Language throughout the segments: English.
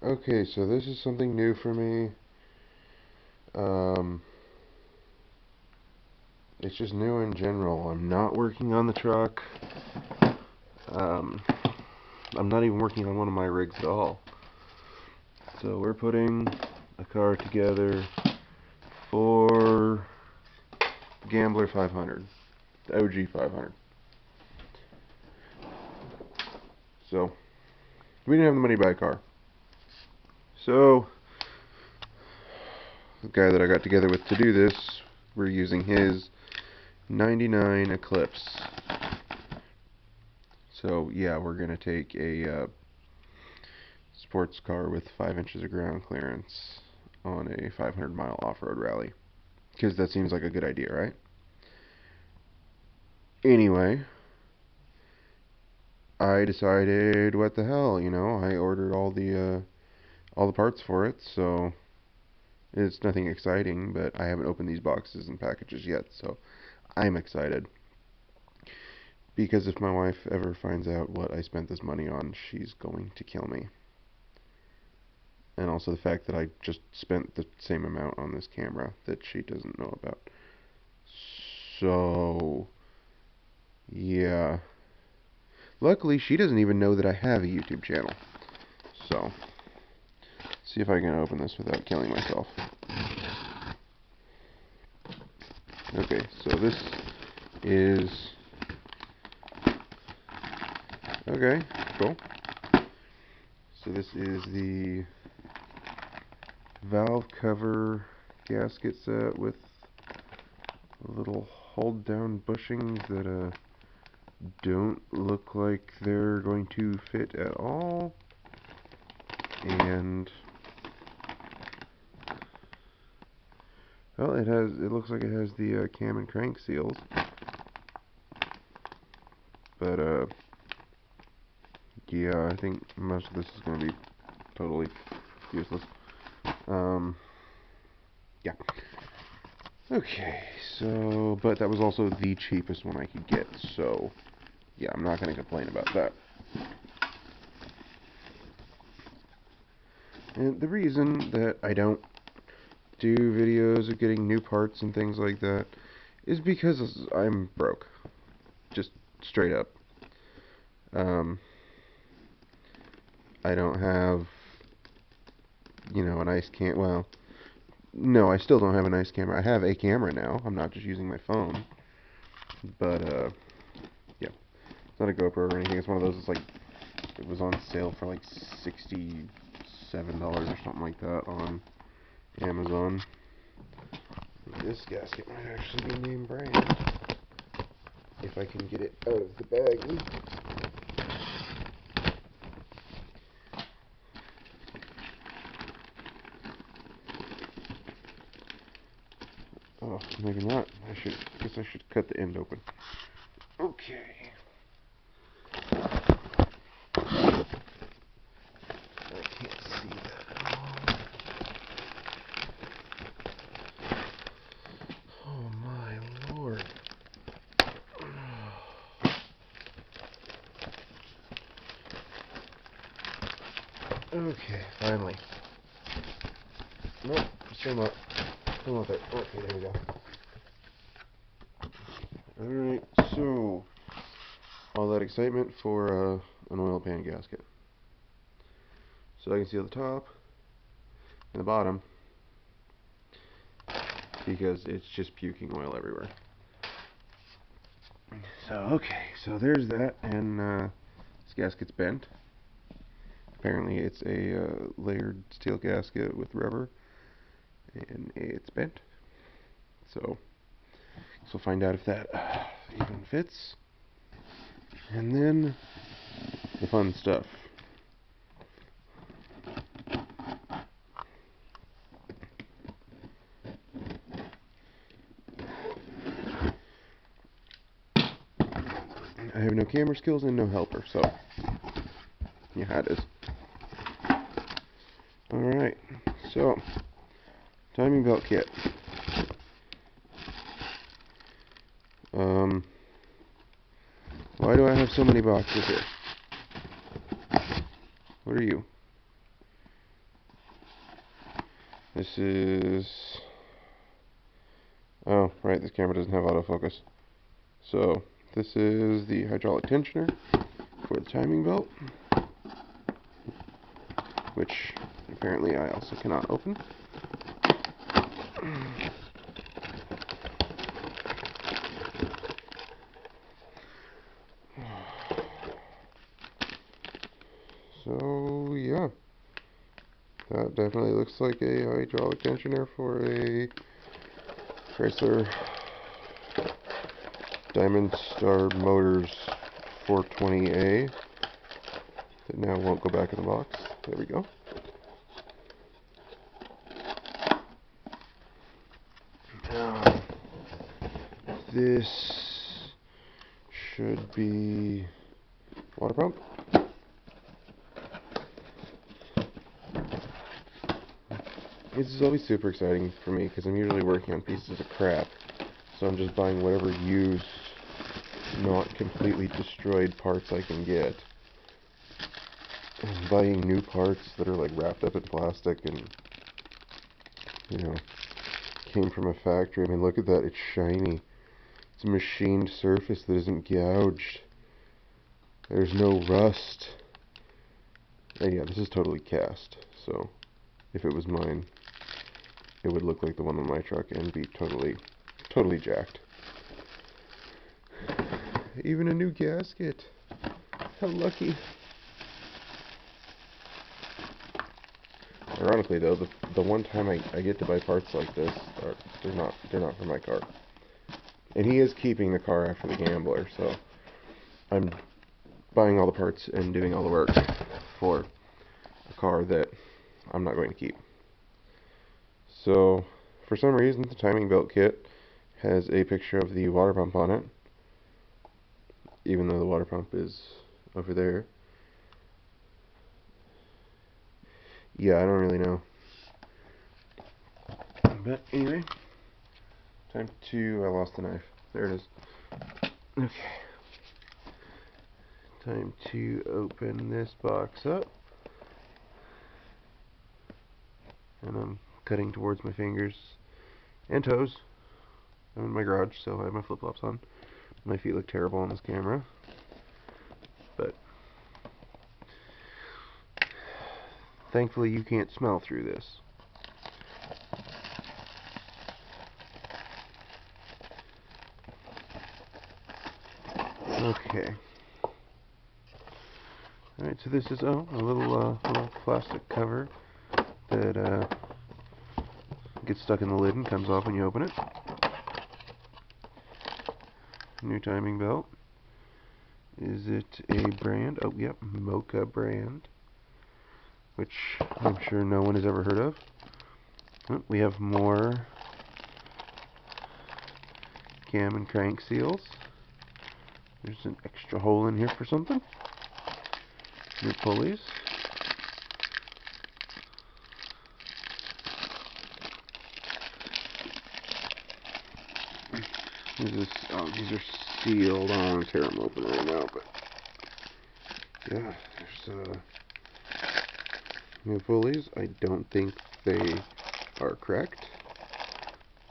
Okay, so this is something new for me. Um, it's just new in general. I'm not working on the truck. Um, I'm not even working on one of my rigs at all. So we're putting a car together for Gambler 500, the OG 500. So we didn't have the money to buy a car. So the guy that I got together with to do this, we're using his 99 Eclipse. So yeah, we're gonna take a sports car with 5 inches of ground clearance on a 500-mile off-road rally. Because that seems like a good idea, right? Anyway, I decided, what the hell, I ordered all the parts for it, so it's nothing exciting, but I haven't opened these boxes and packages yet, so I'm excited. Because if my wife ever finds out what I spent this money on, she's going to kill me. And also the fact that I just spent the same amount on this camera that she doesn't know about. So, yeah. Luckily, she doesn't even know that I have a YouTube channel. So, see if I can open this without killing myself. Okay, so this is... Okay, cool. So this is the valve cover gasket set with little hold down bushings that don't look like they're going to fit at all. And well, it looks like it has the cam and crank seals. But yeah, I think most of this is going to be totally useless. Yeah. Okay, so, but that was also the cheapest one I could get, so, yeah, I'm not going to complain about that. And the reason that I don't do videos of getting new parts and things like that is because I'm broke. Just straight up. Um, I don't have, a nice well, no, I still don't have a nice camera. I have a camera now. I'm not just using my phone. But, yeah. It's not a GoPro or anything. It's one of those, it was on sale for like $67 or something like that on Amazon. This gasket might actually be name brand if I can get it out of the bag. Oh, maybe not. Guess I should cut the end open. Okay. I can't see that at all. Oh my lord. Okay, finally. Nope, still not. Still not there. Okay, there we go. Alright, so all that excitement for an oil pan gasket. So I can see the top and the bottom because it's just puking oil everywhere. So okay, so there's that, and this gasket's bent. Apparently it's a layered steel gasket with rubber, and it's bent. So we'll find out if that even fits. And then the fun stuff. I have no camera skills and no helper, so yeah, it is. Alright, so timing belt kit. Why do I have so many boxes here? What are you? This is... Oh, right, this camera doesn't have autofocus. So, this is the hydraulic tensioner for the timing belt, which apparently I also cannot open. So, yeah. That definitely looks like a hydraulic tensioner for a Chrysler Diamond Star Motors 420A that now won't go back in the box. There we go. This should be water pump. This is always super exciting for me because I'm usually working on pieces of crap. So I'm just buying whatever used, not completely destroyed parts I can get. I'm buying new parts that are like wrapped up in plastic and, you know, came from a factory. I mean, look at that, it's shiny. It's a machined surface that isn't gouged. There's no rust. And yeah, this is totally cast, so if it was mine, it would look like the one on my truck and be totally jacked. Even a new gasket. How lucky. Ironically though, the one time I get to buy parts like this, they're not for my car. And he is keeping the car after the gambler, so I'm buying all the parts and doing all the work for a car that I'm not going to keep. So, for some reason, the timing belt kit has a picture of the water pump on it, even though the water pump is over there. Yeah, I don't really know. But anyway, time to... I lost the knife. There it is. Okay. Time to open this box up. And I'm cutting towards my fingers and toes. I'm in my garage, so I have my flip-flops on. My feet look terrible on this camera. But thankfully you can't smell through this. Okay. Alright, so this is a little plastic cover that gets stuck in the lid and comes off when you open it. New timing belt. Is it a brand? Oh, yep, Mocha brand, which I'm sure no one has ever heard of. Oh, we have more cam and crank seals. There's an extra hole in here for something. New pulleys. These are sealed. I don't want to tear them open right now, but yeah, there's new pulleys. I don't think they are correct,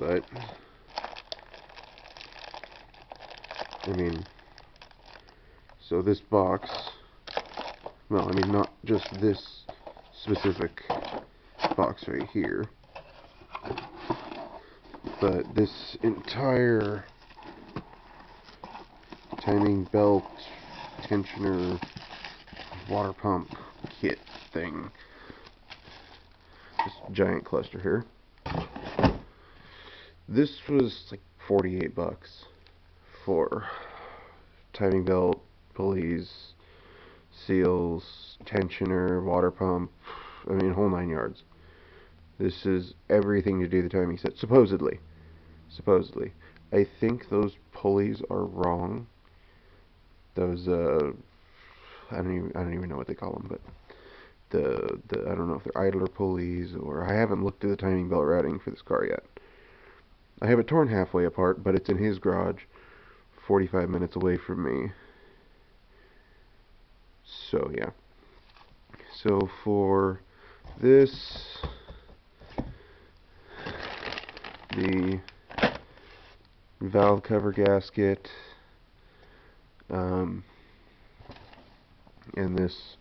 but I mean, so this box, well, I mean, not just this specific box right here, but this entire timing belt, tensioner, water pump kit thing. This giant cluster here. This was like 48 bucks for timing belt, pulleys, seals, tensioner, water pump, I mean, whole 9 yards. This is everything to do the timing set, supposedly. Supposedly. I think those pulleys are wrong. Those, I don't even know what they call them, but I don't know if they're idler pulleys, or I haven't looked at the timing belt routing for this car yet. I have it torn halfway apart, but it's in his garage, 45 minutes away from me. So, yeah. So, for this, the valve cover gasket, and this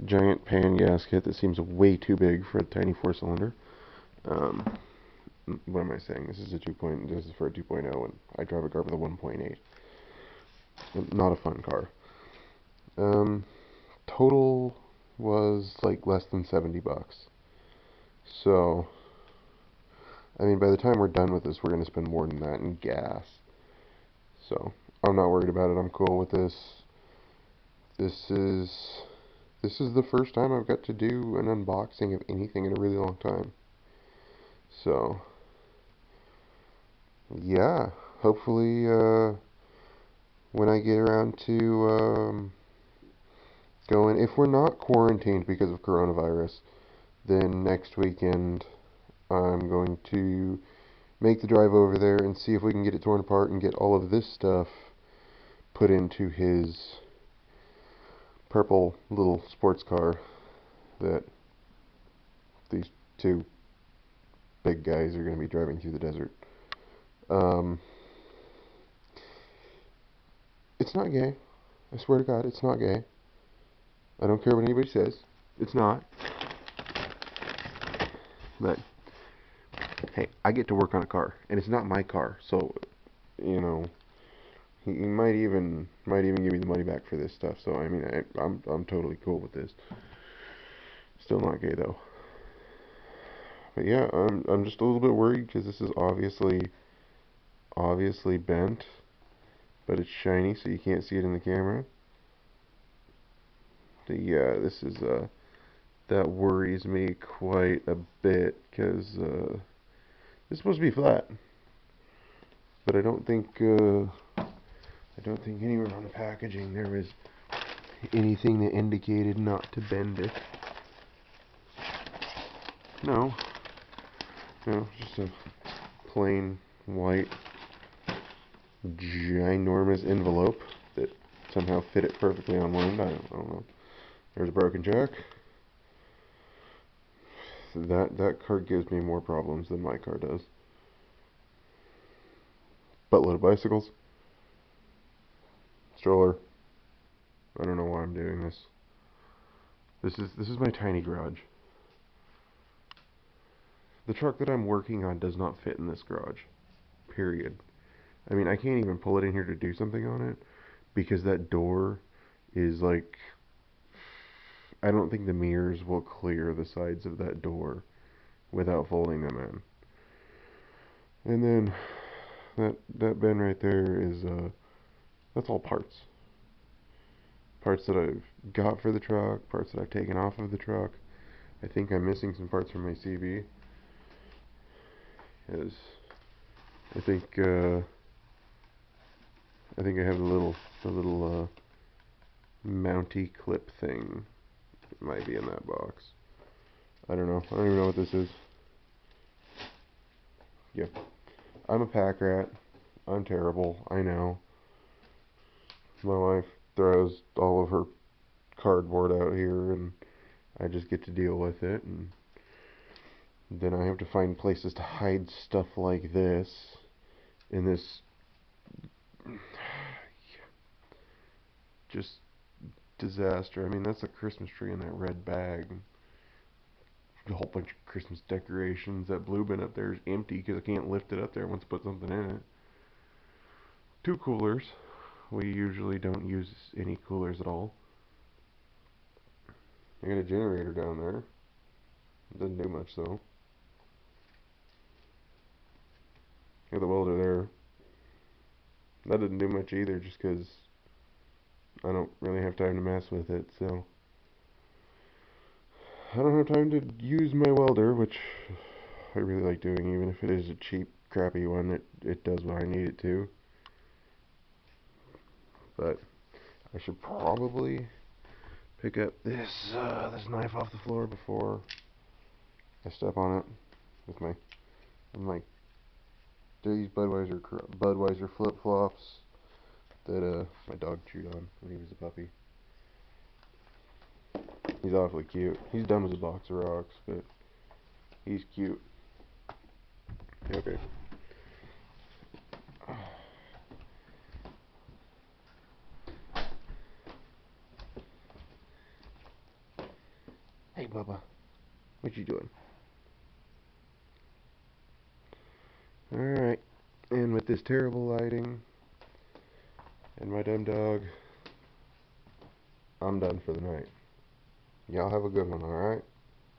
giant pan gasket that seems way too big for a tiny 4-cylinder. What am I saying? This is a 2. This is for a 2.0, and I drive a car with a 1.8. Not a fun car. Total was like less than $70. So, I mean, by the time we're done with this, we're going to spend more than that in gas. So, I'm not worried about it. I'm cool with this. This is the first time I've got to do an unboxing of anything in a really long time. So, yeah, hopefully, when I get around to going, if we're not quarantined because of coronavirus, then next weekend I'm going to make the drive over there and see if we can get it torn apart and get all of this stuff put into his purple little sports car that these two big guys are going to be driving through the desert. It's not gay. I swear to God, it's not gay. I don't care what anybody says. It's not. But, hey, I get to work on a car, and it's not my car, so, you know, he might even give me the money back for this stuff. So, I mean, I'm totally cool with this. Still not gay, though. But yeah, I'm just a little bit worried because this is obviously bent, but it's shiny, so you can't see it in the camera. Yeah, this is that worries me quite a bit because it's supposed to be flat, but I don't think anywhere on the packaging there was anything that indicated not to bend it. No, just a plain white ginormous envelope that somehow fit it perfectly on one end. I don't know. There's a broken jack. That car gives me more problems than my car does. Buttload of bicycles. Stroller. I don't know why I'm doing this. This is my tiny garage. The truck that I'm working on does not fit in this garage. Period. I mean, I can't even pull it in here to do something on it because that door is like, I don't think the mirrors will clear the sides of that door without folding them in. And then that bin right there is that's all parts. Parts that I've got for the truck, parts that I've taken off of the truck. I think I'm missing some parts from my CV. As I think I have the little mounty clip thing. It might be in that box. I don't know. I don't even know what this is. Yeah. I'm a pack rat. I'm terrible. I know. My wife throws all of her cardboard out here and I just get to deal with it, and then I have to find places to hide stuff like this in this just disaster. I mean, that's a Christmas tree in that red bag. A whole bunch of Christmas decorations. That blue bin up there is empty because I can't lift it up there once I put something in it. 2 coolers. We usually don't use any coolers at all. I got a generator down there. Doesn't do much though. Got the welder there. That doesn't do much either just because I don't really have time to mess with it, so I don't have time to use my welder, which I really like doing, even if it is a cheap, crappy one. It does what I need it to. But I should probably pick up this knife off the floor before I step on it with my these Budweiser flip flops that my dog chewed on when he was a puppy. He's awfully cute. He's dumb as a box of rocks, but he's cute. Okay. Hey, Bubba. What you doing? Alright. And with this terrible lighting and my dumb dog, I'm done for the night. Y'all have a good one, alright?